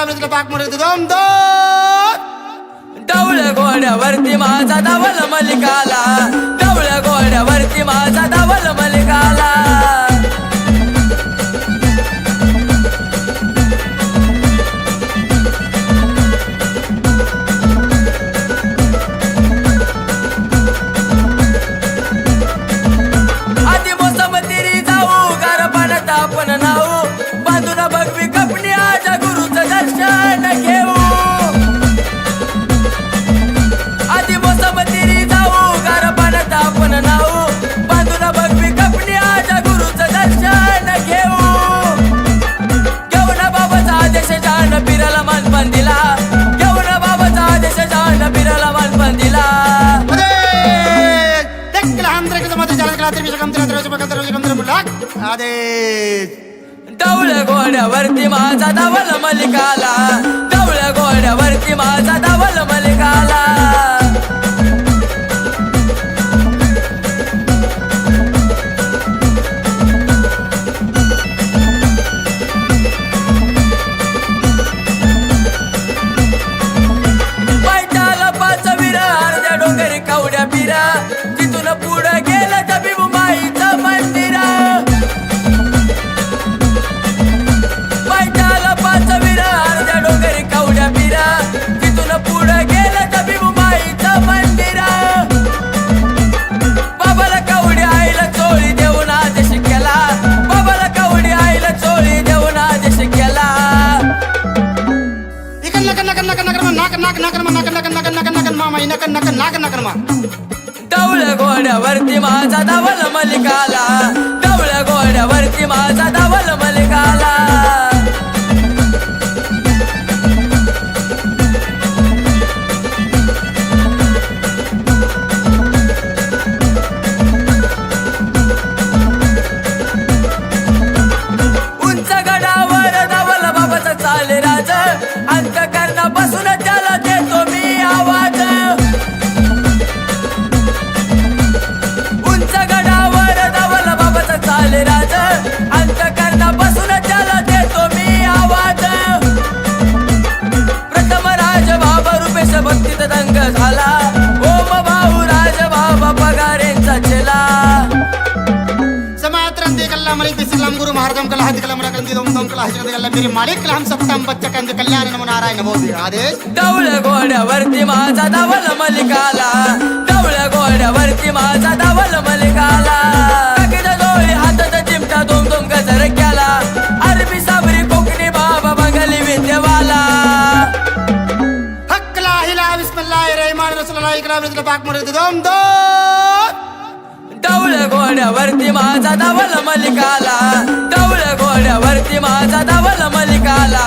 ऐकला पाक मोरे दोन दोन डवळ्या घोड्यावरती माझा धवल मलिकाला, डवळ्या घोड्यावरती माझा धवल मलिकाला. आधी मोसम तिरी जाऊ गार पाण्यात आपण नाऊ, बांधून भगवी कपणी आजा गुरुचं दर्शन घेऊ. आधी मोसम तिरी जाऊ गार पाण्यात आपण नाऊ, बांधून भगवी कपणी आजा गुरुचं दर्शन घेऊ. घेऊन बाबाचा आदेश जाण पिराला मानपण दिला, घेऊन बाबाचा आदेश जाण पिराला मानपण दिला. डवळ्या घोड्यावरती माझा धवल मलिकाला, डवळ्या घोड्यावरती माझा धवल मलिकाला. पैठाला पाच विरा अर्ध्या डोंगरी कवड्या पिरा, तिथून पुढे गेलं तर भिवूमाईचं मंदिर. पैठाला पाच विरा अर्ध्या डोंगरी कवड्या पिरा, तिथून पुढे गेलं तर भिवूमाईचं मंदिर. बाबाला कवडी आईला चोळी देऊन आदेश केला, बाबाला कवडी आईला चोळी देऊन आदेश केला. डवळ्या घोड्यावरती माझा धवल मलिकाला, डवळ्या घोड्यावरती माझा धवल मलिकाला. उंच गडावर धवल बाबाचा चाले राज, अंतकरणापासून त्याला देतो मी आवाज. उंच गडावर धवल बाबाचा चाले राज, अंतकरणापासून त्याला देतो मी आवाज. प्रथम राज बाबा रुपेश भक्तीत दंग झाला, ओम भाऊ राज बाबा पगारेंचा चेला. मलिक बिस्लाम गुरु महाराजम कला हज कला मरकंदी दोम दोम कला हज कला मेरे मालिक कला हम सप्तम बच्चा कंद कल्याण नमो नारायण बोल आदेश. डवळ्या घोड्यावरती माझा धवल मलिकाला, डवळ्या घोड्यावरती माझा धवल मलिकाला. काकीच्या डोळी हातात चिमटा दोम दोम गजर केला, अरबी साबरी कोकणी बाबा बंगाली विद्यवाला. हक ला इलाहा बिस्मिल्लाहिर रहमानिर रहीम इकरा बिस्मिल्लाह पाक मोरे दोम दोन. डवळ्या घोड्यावरती माझा धवल मलिकाला, डवळ्या घोड्यावरती माझा धवल मलिकाला.